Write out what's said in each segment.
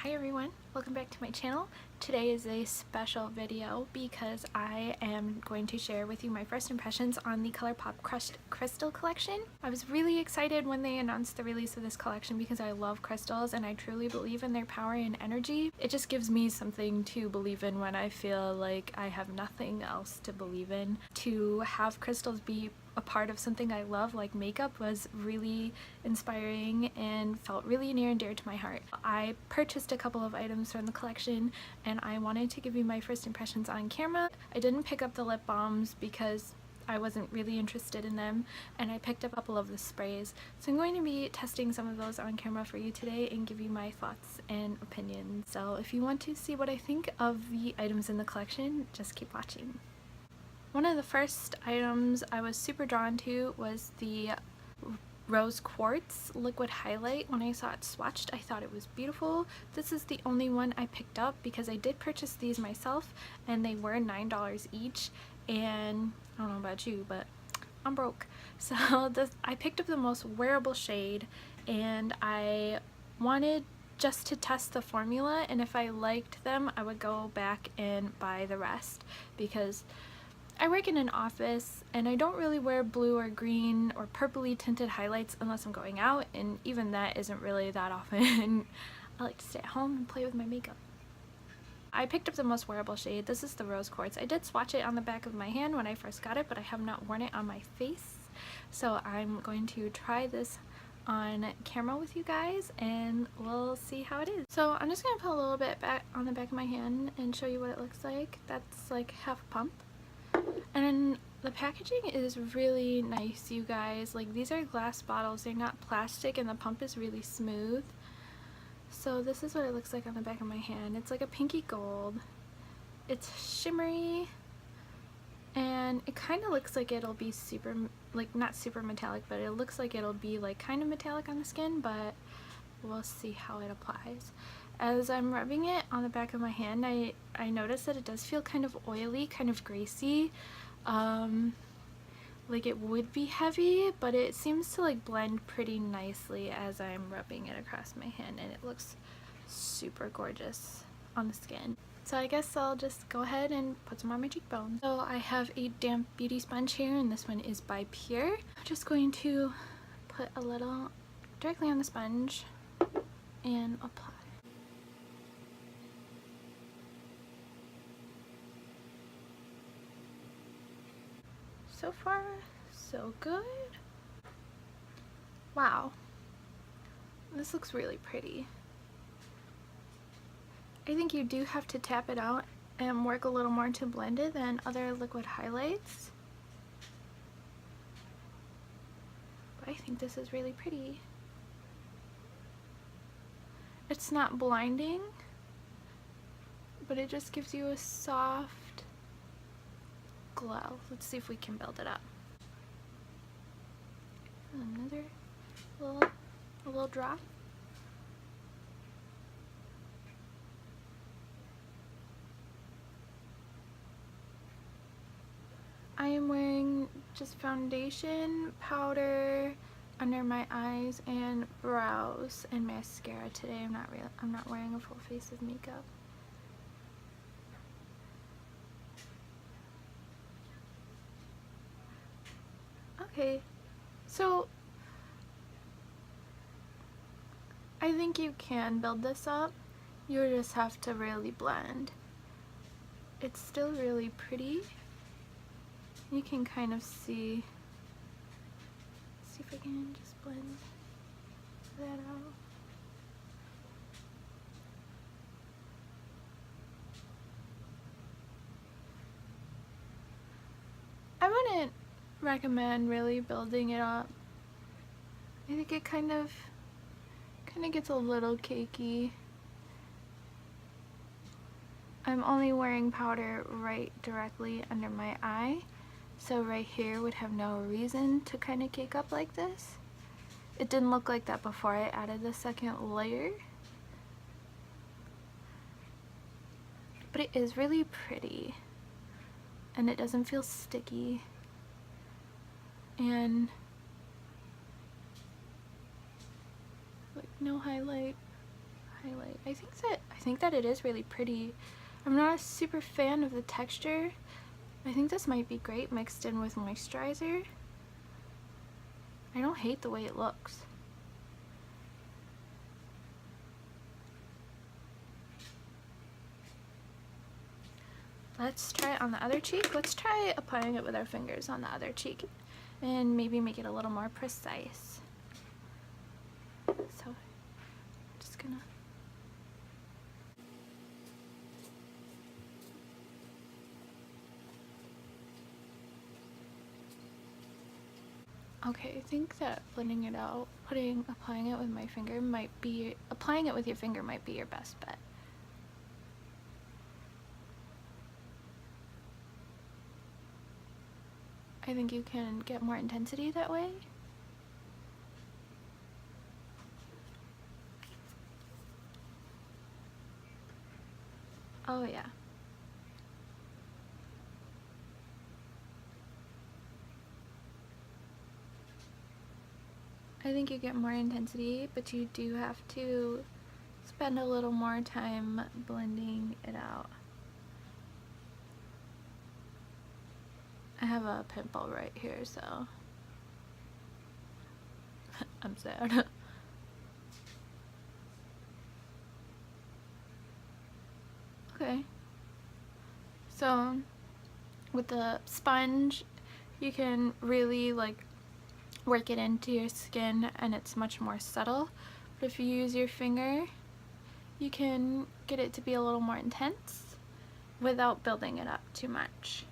Hi everyone, welcome back to my channel. Today is a special video because I am going to share with you my first impressions on the Colourpop Crushed Crystal collection. I was really excited when they announced the release of this collection because I love crystals and I truly believe in their power and energy. It just gives me something to believe in when I feel like I have nothing else to believe in. To have crystals be a part of something I love like makeup was really inspiring and felt really near and dear to my heart. I purchased a couple of items from the collection and I wanted to give you my first impressions on camera. I didn't pick up the lip balms because I wasn't really interested in them, and I picked up a couple of the sprays. So I'm going to be testing some of those on camera for you today and give you my thoughts and opinions. So if you want to see what I think of the items in the collection, just keep watching. One of the first items I was super drawn to was the Rose Quartz liquid highlight. When I saw it swatched, I thought it was beautiful. This is the only one I picked up because I did purchase these myself and they were $9 each, and I don't know about you, but I'm broke. So I picked up the most wearable shade and I wanted just to test the formula, and if I liked them I would go back and buy the rest because I work in an office and I don't really wear blue or green or purpley tinted highlights unless I'm going out, and even that isn't really that often. I like to stay at home and play with my makeup. I picked up the most wearable shade. This is the Rose Quartz. I did swatch it on the back of my hand when I first got it, but I have not worn it on my face. So I'm going to try this on camera with you guys and we'll see how it is. So I'm just going to put a little bit back on the back of my hand and show you what it looks like. That's like half a pump. And the packaging is really nice, you guys. Like, these are glass bottles, they're not plastic, and the pump is really smooth. So this is what it looks like on the back of my hand. It's like a pinky gold. It's shimmery and it kind of looks like it'll be super, like, not super metallic, but it looks like it'll be like kind of metallic on the skin, but we'll see how it applies. As I'm rubbing it on the back of my hand, I notice that it does feel kind of oily, kind of greasy. Like it would be heavy, but it seems to like blend pretty nicely as I'm rubbing it across my hand, and it looks super gorgeous on the skin. So I guess I'll just go ahead and put some on my cheekbones. So I have a damp beauty sponge here, and this one is by Pure. I'm just going to put a little directly on the sponge and apply. So far, so good. Wow, this looks really pretty. I think you do have to tap it out and work a little more to blend it than other liquid highlights. But I think this is really pretty. It's not blinding, but it just gives you a soft glow. Let's see if we can build it up. Another little drop. I am wearing just foundation, powder under my eyes, and brows and mascara today. I'm not wearing a full face of makeup. Okay, so I think you can build this up. You just have to really blend. It's still really pretty. You can kind of see if I can just blend that out. I wouldn't recommend really building it up. I think it kind of gets a little cakey. I'm only wearing powder right directly under my eye, so right here would have no reason to kind of cake up like this. It didn't look like that before I added the second layer, but it is really pretty and it doesn't feel sticky, and like no highlight highlight. I think that it is really pretty. I'm not a super fan of the texture. I think this might be great mixed in with moisturizer. I don't hate the way it looks. Let's try it on the other cheek. Let's try applying it with our fingers on the other cheek and maybe make it a little more precise. So I'm just gonna... Okay, I think that blending it out, applying it with my finger might be, applying it with your finger might be your best bet. I think you can get more intensity that way. Oh yeah. I think you get more intensity, but you do have to spend a little more time blending it out. I have a pimple right here, so I'm sad. Okay, so with the sponge you can really like work it into your skin and it's much more subtle, but if you use your finger you can get it to be a little more intense without building it up too much.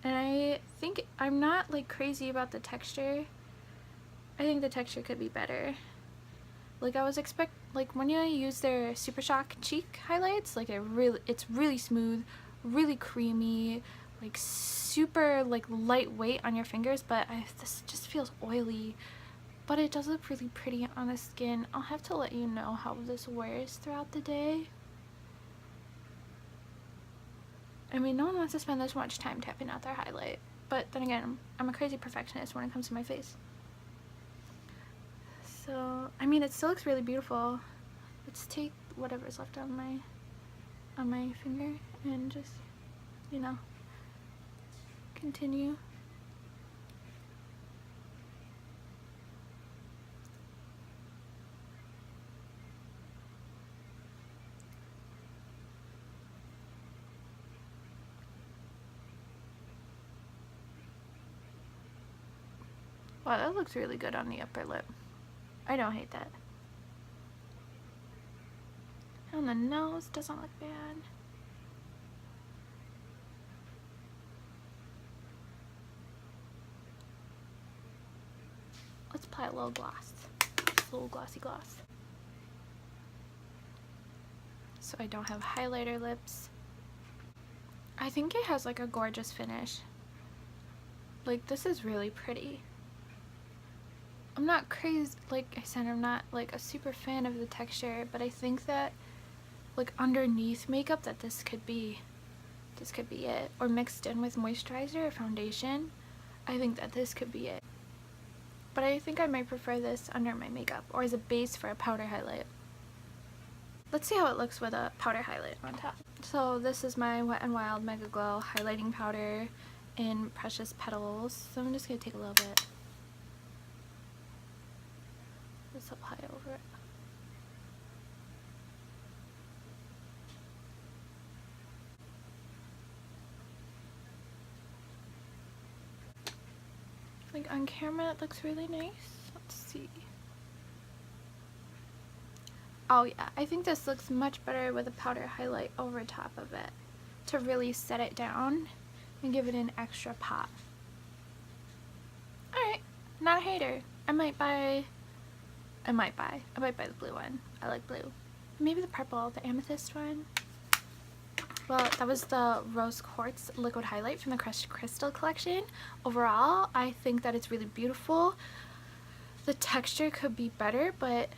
And I think I'm not like crazy about the texture. I think the texture could be better. Like I was like when you use their Super Shock cheek highlights, like it's really smooth, really creamy, like super like lightweight on your fingers, but this just feels oily. But it does look really pretty on the skin. I'll have to let you know how this wears throughout the day. I mean, no one wants to spend this much time tapping out their highlight, but then again, I'm a crazy perfectionist when it comes to my face. So, I mean, it still looks really beautiful. Let's take whatever's left on my finger and just, you know, continue. Wow, that looks really good on the upper lip. I don't hate that. On the nose, doesn't look bad. Let's apply a little gloss. A little glossy gloss. So I don't have highlighter lips. I think it has like a gorgeous finish. Like, this is really pretty. I'm not crazy, like I said, I'm not like a super fan of the texture, but I think that like underneath makeup that this could be it, or mixed in with moisturizer or foundation, I think that this could be it. But I think I might prefer this under my makeup or as a base for a powder highlight. Let's see how it looks with a powder highlight on top. So this is my Wet n Wild Mega Glow highlighting powder in Precious Petals. So I'm just gonna take a little bit. Just apply over it. Like on camera it looks really nice. Let's see. Oh yeah, I think this looks much better with a powder highlight over top of it to really set it down and give it an extra pop. Alright, not a hater. I might buy the blue one. I like blue. Maybe the purple, the amethyst one. Well, that was the Rose Quartz liquid highlight from the Crushed Crystal collection. Overall, I think that it's really beautiful. The texture could be better, but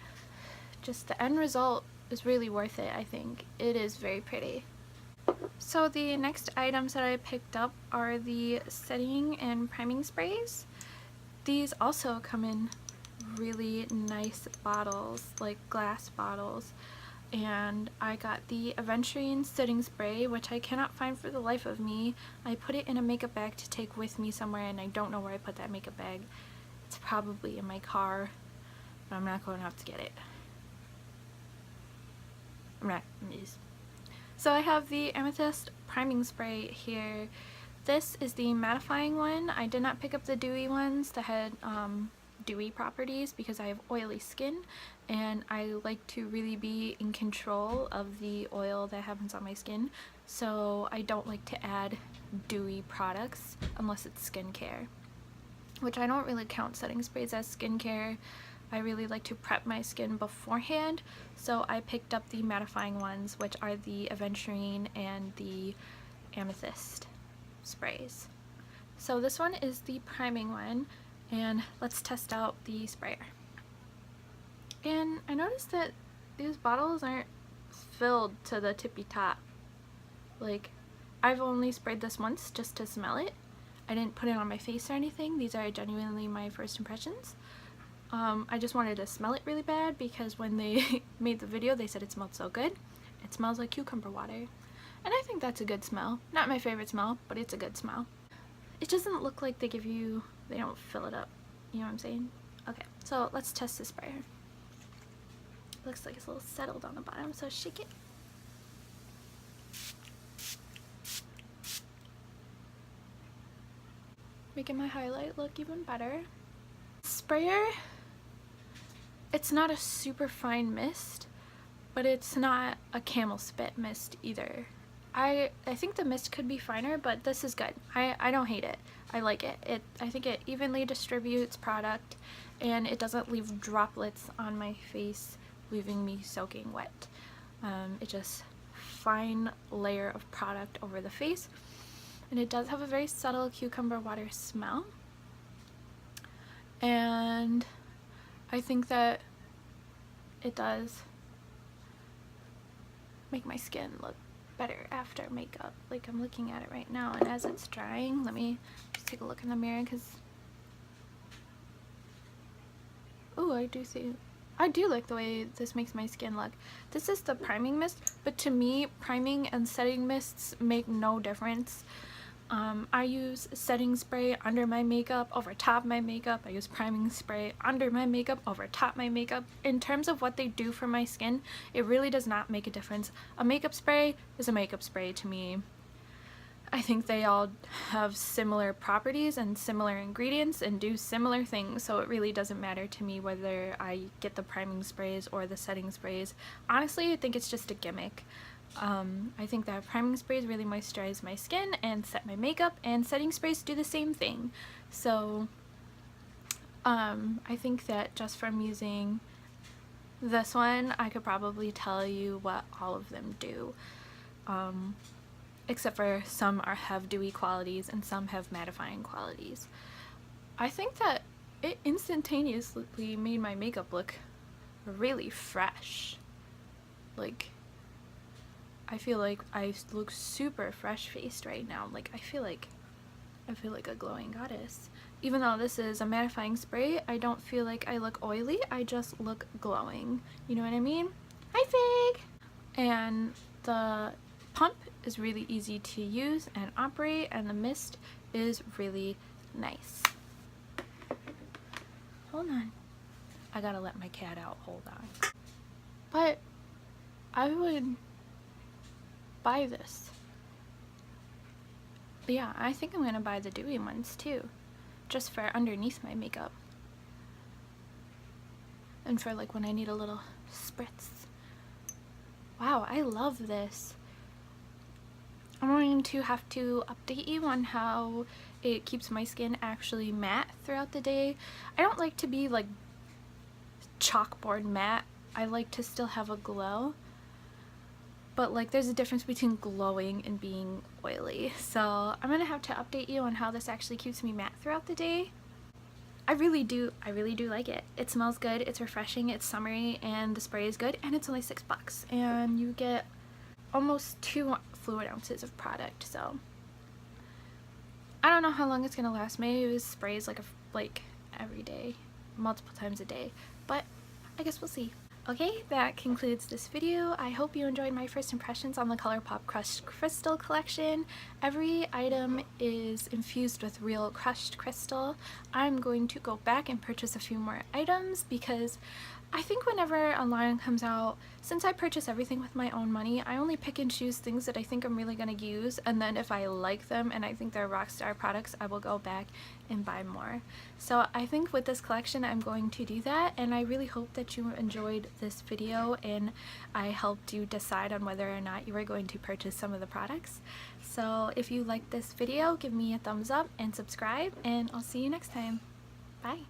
just the end result is really worth it, I think. It is very pretty. So the next items that I picked up are the setting and priming sprays. These also come in really nice bottles, like glass bottles. and I got the Aventurine setting spray, which I cannot find for the life of me. I put it in a makeup bag to take with me somewhere, and I don't know where I put that makeup bag. It's probably in my car, but I'm not going to have to get it. So I have the Amethyst priming spray here. This is the mattifying one. I did not pick up the dewy ones that had dewy properties because I have oily skin, and I like to really be in control of the oil that happens on my skin, so I don't like to add dewy products unless it's skincare, which I don't really count setting sprays as skincare. I really like to prep my skin beforehand, so I picked up the mattifying ones, which are the Aventurine and the Amethyst sprays. So this one is the priming one, and let's test out the sprayer. And I noticed that these bottles aren't filled to the tippy top. Like, I've only sprayed this once just to smell it. I didn't put it on my face or anything. These are genuinely my first impressions. I just wanted to smell it really bad because when they made the video they said it smelled so good. It smells like cucumber water. And I think that's a good smell. Not my favorite smell, but it's a good smell. It doesn't look like they don't fill it up. You know what I'm saying? Okay, so let's test the sprayer. Looks like it's a little settled on the bottom, so shake it. Making my highlight look even better. Sprayer, it's not a super fine mist, but it's not a camel spit mist either. I think the mist could be finer, but this is good. I don't hate it. I like it. I think it evenly distributes product, and it doesn't leave droplets on my face, leaving me soaking wet. It just fine layer of product over the face, and it does have a very subtle cucumber water smell. And I think that it does make my skin look better after makeup. Like, I'm looking at it right now, and as it's drying, let me just take a look in the mirror, because oh, I do like the way this makes my skin look. This is the priming mist, but to me priming and setting mists make no difference. I use setting spray under my makeup, over top my makeup. I use priming spray under my makeup, over top my makeup. In terms of what they do for my skin, it really does not make a difference. A makeup spray is a makeup spray to me. I think they all have similar properties and similar ingredients and do similar things, so it really doesn't matter to me whether I get the priming sprays or the setting sprays. Honestly, I think it's just a gimmick. I think that priming sprays really moisturize my skin and set my makeup, and setting sprays do the same thing. So I think that just from using this one, I could probably tell you what all of them do. Except for some have dewy qualities and some have mattifying qualities. I think that it instantaneously made my makeup look really fresh. Like, I feel like I look super fresh faced right now. Like, I feel like a glowing goddess. Even though this is a mattifying spray, I don't feel like I look oily, I just look glowing. You know what I mean? Hi, Fig! And the pump is really easy to use and operate, and the mist is really nice. Hold on. I gotta let my cat out. Hold on. But I would buy this. But yeah, I think I'm gonna buy the dewy ones too, just for underneath my makeup and for like when I need a little spritz. Wow, I love this. I'm going to have to update you on how it keeps my skin actually matte throughout the day. I don't like to be like chalkboard matte. I like to still have a glow. But like, there's a difference between glowing and being oily. So I'm gonna have to update you on how this actually keeps me matte throughout the day. I really do like it. It smells good, it's refreshing, it's summery, and the spray is good, and it's only $6. And you get almost 2 fluid ounces of product, so I don't know how long it's gonna last. Maybe it sprays like every day, multiple times a day, but I guess we'll see. Okay, that concludes this video. I hope you enjoyed my first impressions on the Colourpop Crushed Crystal collection. Every item is infused with real crushed crystal. I'm going to go back and purchase a few more items because I think whenever a line comes out, since I purchase everything with my own money, I only pick and choose things that I think I'm really going to use, and then if I like them and I think they're rockstar products, I will go back and buy more. So I think with this collection I'm going to do that, and I really hope that you enjoyed this video and I helped you decide on whether or not you are going to purchase some of the products. So if you liked this video, give me a thumbs up and subscribe, and I'll see you next time. Bye!